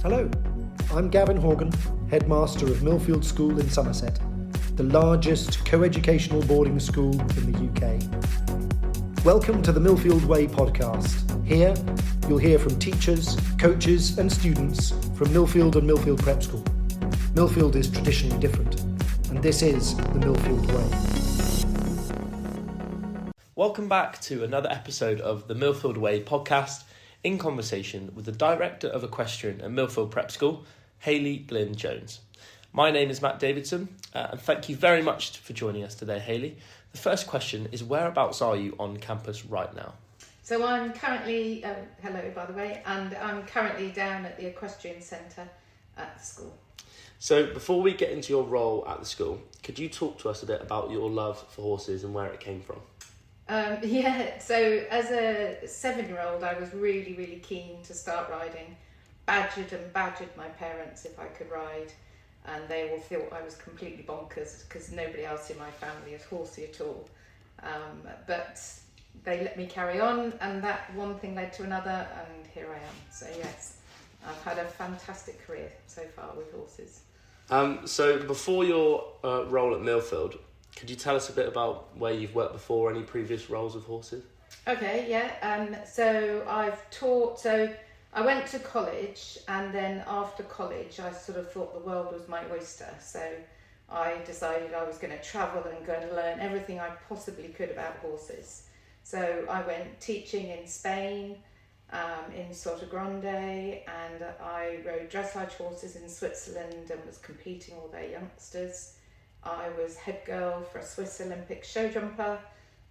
Hello, I'm Gavin Horgan, Headmaster of Millfield School in Somerset, the largest co-educational boarding school in the UK. Welcome to the Millfield Way Podcast. Here, you'll hear from teachers, coaches and students from Millfield and Millfield Prep School. Millfield is traditionally different, and this is the Millfield Way. Welcome back to another episode of the Millfield Way Podcast, in conversation with the Director of Equestrian at Millfield Prep School, Hayley Glyn-Jones. My name is Matt Davidson, and thank you very much for joining us today, Hayley. The first question is, whereabouts are you on campus right now? So I'm currently, hello by the way, and I'm currently down at the Equestrian Centre at the school. So before we get into your role at the school, could you talk to us a bit about your love for horses and where it came from? So as a 7-year-old, I was really keen to start riding. Badgered my parents if I could ride, and they all thought I was completely bonkers because nobody else in my family is horsey at all. But they let me carry on, and that one thing led to another, and here I am. So yes, I've had a fantastic career so far with horses. So before your role at Millfield, could you tell us a bit about where you've worked before, any previous roles with horses? Okay, yeah. So I've taught, so I went to college, and then after college I sort of thought the world was my oyster. So I decided I was going to travel and go and learn everything I possibly could about horses. So I went teaching in Spain, in Grande, and I rode dressage horses in Switzerland and was competing all their youngsters. I was head girl for a Swiss Olympic show jumper.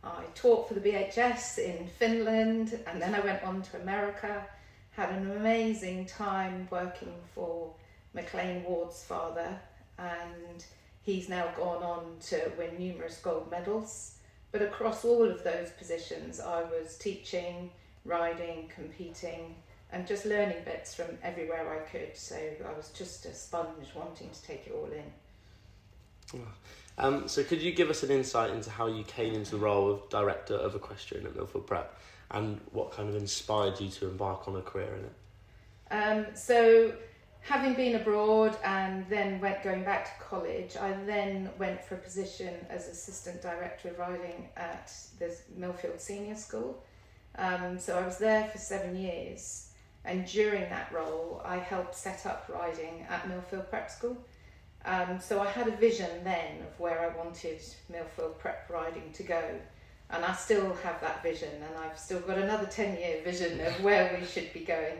I taught for the BHS in Finland, and then I went on to America. Had an amazing time working for McLean Ward's father, and he's now gone on to win numerous gold medals. But across all of those positions, I was teaching, riding, competing, and just learning bits from everywhere I could. So I was just a sponge wanting to take it all in. So could you give us an insight into how you came into the role of Director of Equestrian at Millfield Prep, and what kind of inspired you to embark on a career in it? So having been abroad and then going back to college, I then went for a position as Assistant Director of Riding at the Millfield Senior School. So I was there for 7 years, and during that role I helped set up riding at Millfield Prep School. So I had a vision then of where I wanted Millfield Prep riding to go, and I still have that vision, and I've still got another 10-year vision of where we should be going,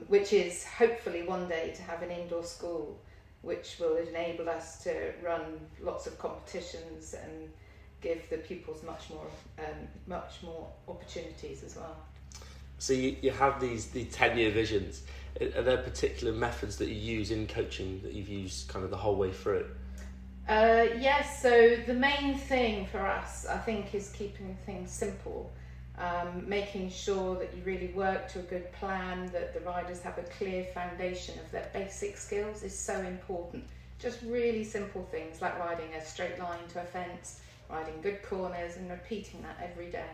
which is hopefully one day to have an indoor school which will enable us to run lots of competitions and give the pupils much more opportunities as well. So you have the 10-year visions. Are there particular methods that you use in coaching that you've used kind of the whole way through? Yes, so the main thing for us, I think, is keeping things simple, making sure that you really work to a good plan, that the riders have a clear foundation of their basic skills is so important. Just really simple things like riding a straight line to a fence, riding good corners, and repeating that every day.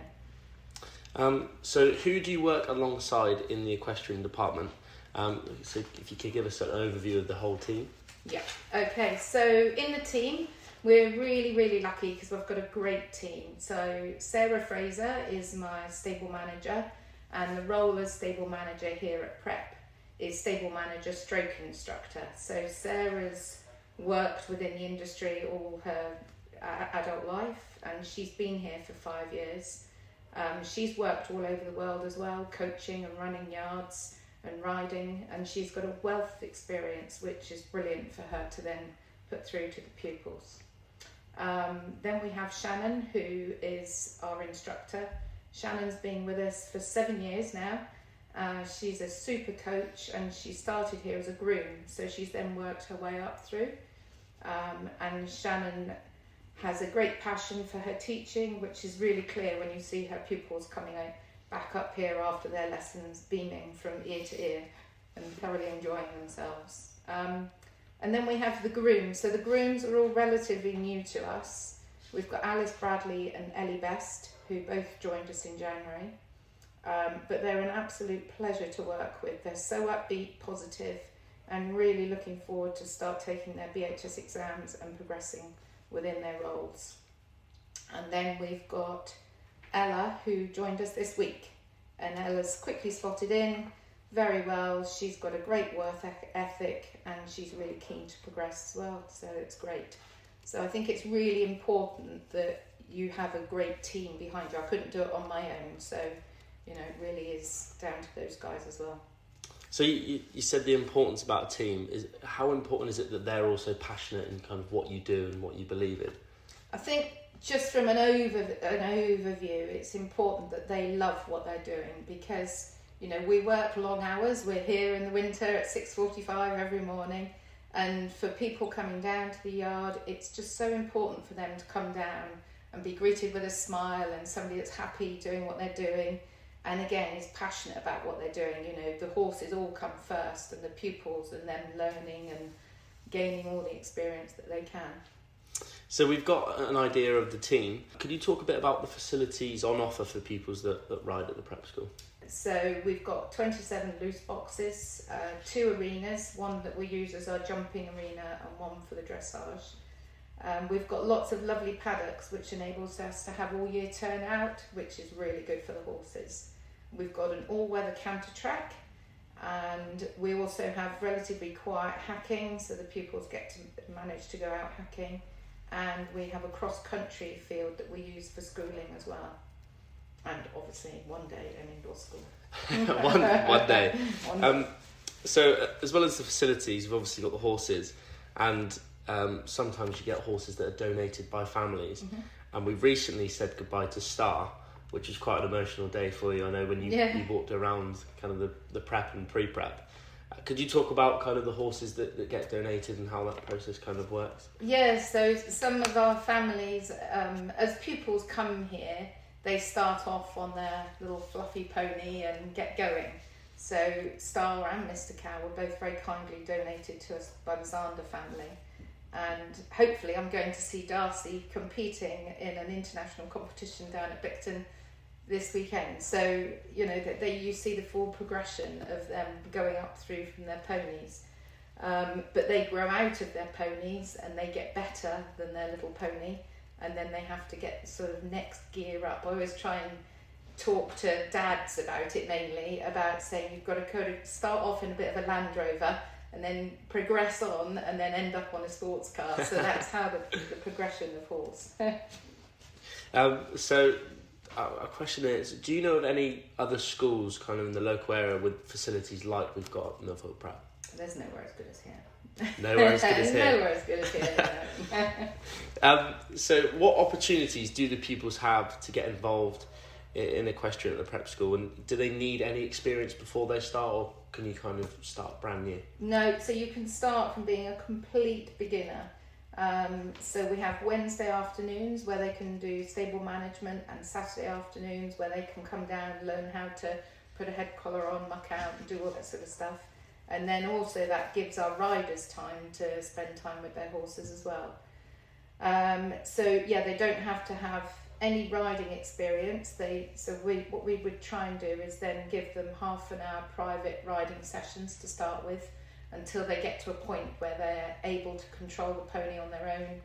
So who do you work alongside in the equestrian department? So if you could give us an overview of the whole team. Yeah, okay, so in the team we're really lucky because we've got a great team. So Sarah Fraser is my stable manager, and the role as stable manager here at Prep is stable manager stroke instructor. So Sarah's worked within the industry all her adult life, and she's been here for 5 years. She's worked all over the world as well, coaching and running yards and riding, and she's got a wealth of experience which is brilliant for her to then put through to the pupils. Then we have Shannon, who is our instructor. Shannon's been with us for 7 years now. She's a super coach, and she started here as a groom, so she's then worked her way up through. And Shannon has a great passion for her teaching, which is really clear when you see her pupils coming back up here after their lessons, beaming from ear to ear and thoroughly enjoying themselves. And then we have the grooms. So the grooms are all relatively new to us. We've got Alice Bradley and Ellie Best, who both joined us in January. but they're an absolute pleasure to work with. They're so upbeat, positive, and really looking forward to start taking their BHS exams and progressing within their roles. And then we've got Ella, who joined us this week, and Ella's quickly slotted in very well. She's got a great work ethic, and she's really keen to progress as well, so it's great. So I think it's really important that you have a great team behind you. I couldn't do it on my own, so it really is down to those guys as well. So you said the importance about a team. How important is it that they're also passionate in kind of what you do and what you believe in? I think just from an overview, it's important that they love what they're doing, because we work long hours. We're here in the winter at 6:45 every morning, and for people coming down to the yard, it's just so important for them to come down and be greeted with a smile and somebody that's happy doing what they're doing, and again is passionate about what they're doing. The horses all come first, and the pupils, and them learning and gaining all the experience that they can. So we've got an idea of the team. Could you talk a bit about the facilities on offer for pupils that ride at the prep school? So we've got 27 loose boxes, 2 arenas, one that we use as our jumping arena and one for the dressage. We've got lots of lovely paddocks, which enables us to have all year turnout, which is really good for the horses. We've got an all-weather canter track, and we also have relatively quiet hacking, so the pupils get to manage to go out hacking. And we have a cross-country field that we use for schooling as well. And obviously one day an indoor school. one day. So as well as the facilities, you've obviously got the horses, and sometimes you get horses that are donated by families. Mm-hmm. And we've recently said goodbye to Star, which was quite an emotional day for you. I know when you walked around kind of the prep and pre-prep. Could you talk about kind of the horses that get donated and how that process kind of works? Yeah, so some of our families, as pupils come here, they start off on their little fluffy pony and get going. So Star and Mr. Cow were both very kindly donated to us by the Zander family. And hopefully I'm going to see Darcy competing in an international competition down at Bicton this weekend. So, you see the full progression of them going up through from their ponies. But they grow out of their ponies and they get better than their little pony. And then they have to get sort of next gear up. I always try and talk to dads about it, mainly about saying you've got to kind of start off in a bit of a Land Rover and then progress on and then end up on a sports car. So that's how the progression of horse. So a question is, do you know of any other schools kind of in the local area with facilities like we've got at Millfield Prep? There's nowhere as good as here. Nowhere as good as here. Nowhere as good as here. So what opportunities do the pupils have to get involved in equestrian at the prep school, and do they need any experience before they start, or can you kind of start brand new? No, so you can start from being a complete beginner. So we have Wednesday afternoons where they can do stable management, and Saturday afternoons where they can come down and learn how to put a head collar on, muck out and do all that sort of stuff. And then also that gives our riders time to spend time with their horses as well. They don't have to have any riding experience. What we would try and do is then give them half an hour private riding sessions to start with, until they get to a point where they're able to control the pony on their own,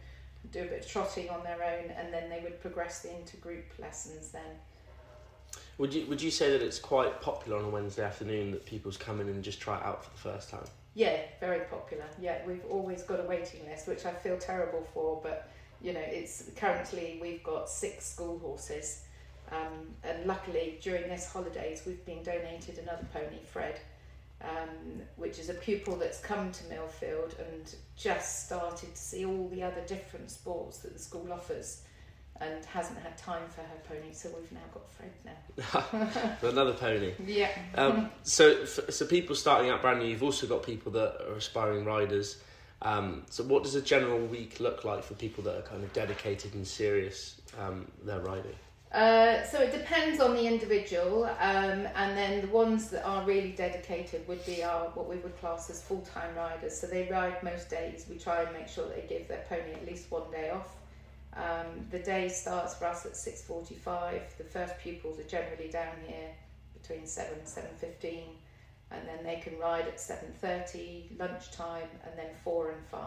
do a bit of trotting on their own, and then they would progress into group lessons then. Would you say that it's quite popular on a Wednesday afternoon that people's come in and just try it out for the first time? Yeah, very popular. Yeah, we've always got a waiting list, which I feel terrible for, but it's currently we've got 6 school horses, and luckily during this holidays we've been donated another pony, Fred, which is a pupil that's come to Millfield and just started to see all the other different sports that the school offers, and hasn't had time for her pony, so we've now got Fred now. Another pony. Yeah. So people starting out brand new, you've also got people that are aspiring riders. So what does a general week look like for people that are kind of dedicated and serious their riding? So it depends on the individual, and then the ones that are really dedicated would be what we would class as full-time riders. So they ride most days. We try and make sure they give their pony at least one day off. The day starts for us at 6:45. The first pupils are generally down here between 7:15, and then they can ride at 7:30, lunchtime, and then 4 and 5.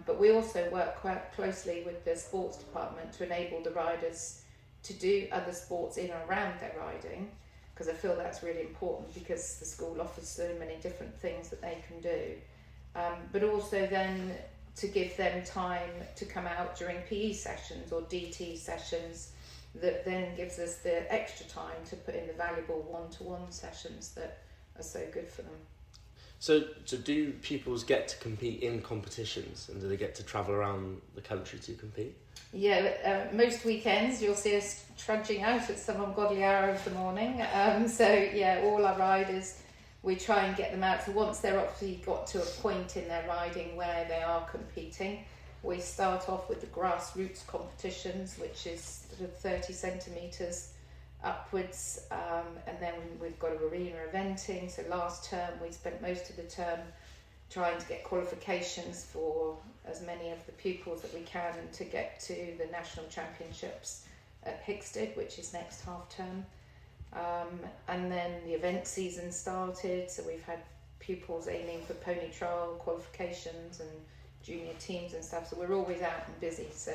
But we also work quite closely with the sports department to enable the riders to do other sports in and around their riding, because I feel that's really important, because the school offers so many different things that they can do. But also then to give them time to come out during PE sessions or DT sessions, that then gives us the extra time to put in the valuable one-to-one sessions that are so good for them. So do pupils get to compete in competitions, and do they get to travel around the country to compete? Yeah, most weekends you'll see us trudging out at some ungodly hour of the morning. So yeah, all our riders, we try and get them out. So once they're obviously got to a point in their riding where they are competing, we start off with the grassroots competitions, which is sort of 30 centimetres upwards, and then we've got arena eventing. So last term we spent most of the term trying to get qualifications for as many of the pupils that we can to get to the national championships at Hickstead, which is next half term. And then the event season started, so we've had pupils aiming for pony trial qualifications and junior teams and stuff, so we're always out and busy. So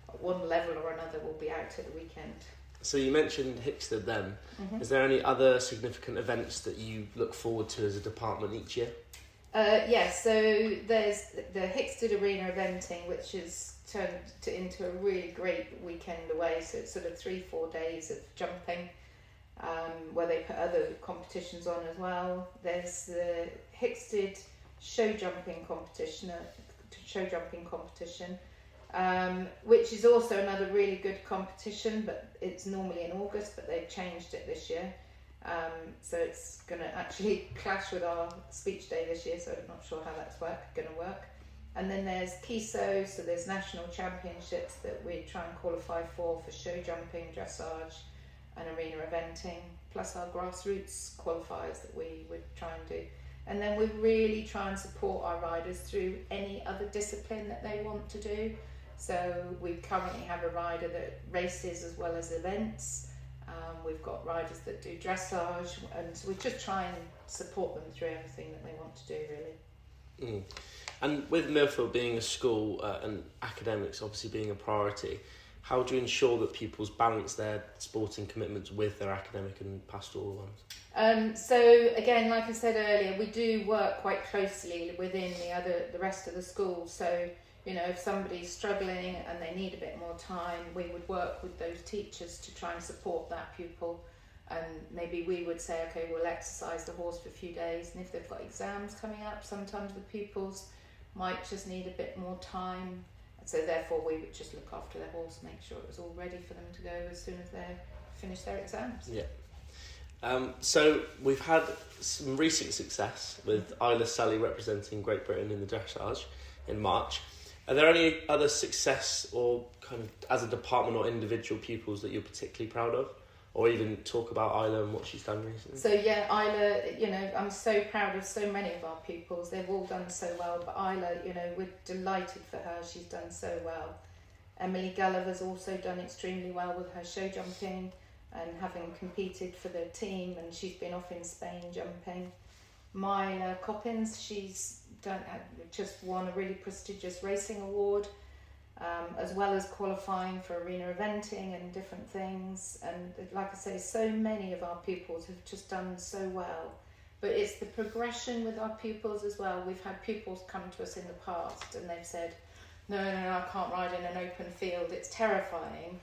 at one level or another we'll be out at the weekend. So you mentioned Hickstead then. Mm-hmm. Is there any other significant events that you look forward to as a department each year? Yes, so there's the Hickstead Arena eventing, which is turned into a really great weekend away. So it's sort of 3-4 days of jumping, where they put other competitions on as well. There's the Hickstead show jumping competition, which is also another really good competition, but it's normally in August, but they've changed it this year. So it's going to actually clash with our speech day this year, so I'm not sure how that's going to work. And then there's KISO, so there's national championships that we try and qualify for show jumping, dressage and arena eventing, plus our grassroots qualifiers that we would try and do. And then we really try and support our riders through any other discipline that they want to do. So we currently have a rider that races as well as events. We've got riders that do dressage, and so we just try and support them through everything that they want to do, really. Mm. And with Millfield being a school and academics obviously being a priority, how do you ensure that pupils balance their sporting commitments with their academic and pastoral ones? So again, like I said earlier, we do work quite closely within the rest of the school. So you know, if somebody's struggling and they need a bit more time, we would work with those teachers to try and support that pupil. And maybe we would say, okay, we'll exercise the horse for a few days, and if they've got exams coming up, sometimes the pupils might just need a bit more time. So therefore we would just look after their horse, make sure it was all ready for them to go as soon as they finish their exams. Yeah. So we've had some recent success with Isla Sully representing Great Britain in the dressage in March. Are there any other success or kind of as a department or individual pupils that you're particularly proud of? Or even talk about Isla and what she's done recently? So yeah, Isla, you know, I'm so proud of so many of our pupils. They've all done so well, but Isla, you know, we're delighted for her. She's done so well. Emily Gulliver's also done extremely well with her show jumping and having competed for the team, and she's been off in Spain jumping. Myla Coppins, she's just won a really prestigious racing award, as well as qualifying for arena eventing and different things. And like I say, so many of our pupils have just done so well. But it's the progression with our pupils as well. We've had pupils come to us in the past and they've said, no, I can't ride in an open field, it's terrifying.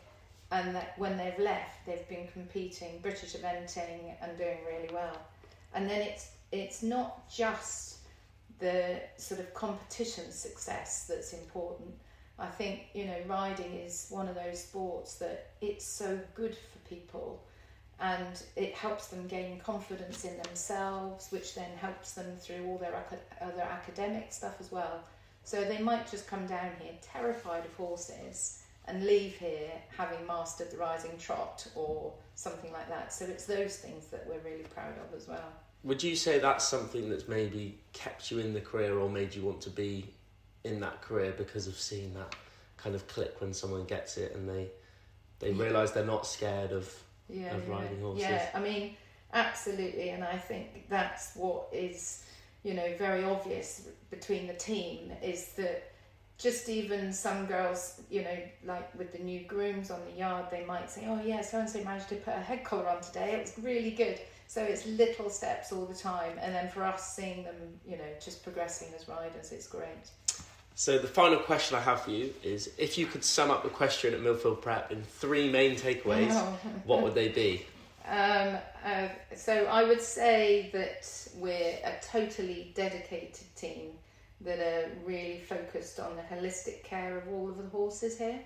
And that when they've left, they've been competing, British eventing and doing really well. And then it's not just the sort of competition success that's important. I think, you know, riding is one of those sports that it's so good for people, and it helps them gain confidence in themselves, which then helps them through all their other academic stuff as well. So they might just come down here terrified of horses and leave here having mastered the rising trot or something like that. So it's those things that we're really proud of as well. Would you say that's something that's maybe kept you in the career or made you want to be in that career because of seeing that kind of click when someone gets it and they realise they're not scared of of riding horses. Yeah, I mean, absolutely, and I think that's what is, very obvious between the team is that just even some girls, like with the new grooms on the yard, they might say, oh yeah, so-and-so managed to put a head collar on today, it was really good. So it's little steps all the time, and then for us seeing them, just progressing as riders, it's great. So the final question I have for you is, if you could sum up Equestrian at Millfield Prep in 3 main takeaways, what would they be? So I would say that we're a totally dedicated team that are really focused on the holistic care of all of the horses here.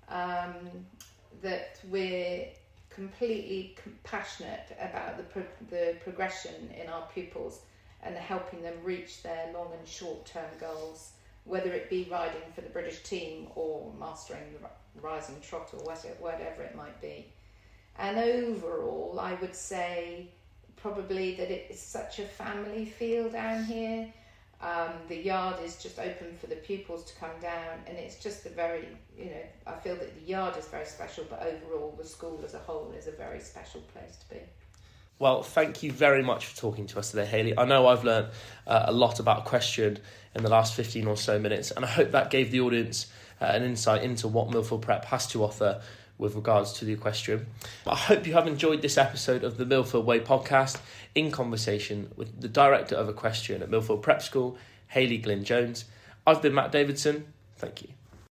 That we're completely passionate about the progression in our pupils and helping them reach their long and short term goals, whether it be riding for the British team or mastering the rising trot or whatever it might be. And overall, I would say probably that it is such a family feel down here. The yard is just open for the pupils to come down, and it's just a very, I feel that the yard is very special, but overall the school as a whole is a very special place to be. Well, thank you very much for talking to us today, Hayley. I know I've learned a lot about Equestrian in the last 15 or so minutes, and I hope that gave the audience an insight into what Millfield Prep has to offer with regards to the Equestrian. I hope you have enjoyed this episode of the Millfield Way Podcast in conversation with the Director of Equestrian at Millfield Prep School, Hayley Glyn-Jones. I've been Matt Davidson. Thank you.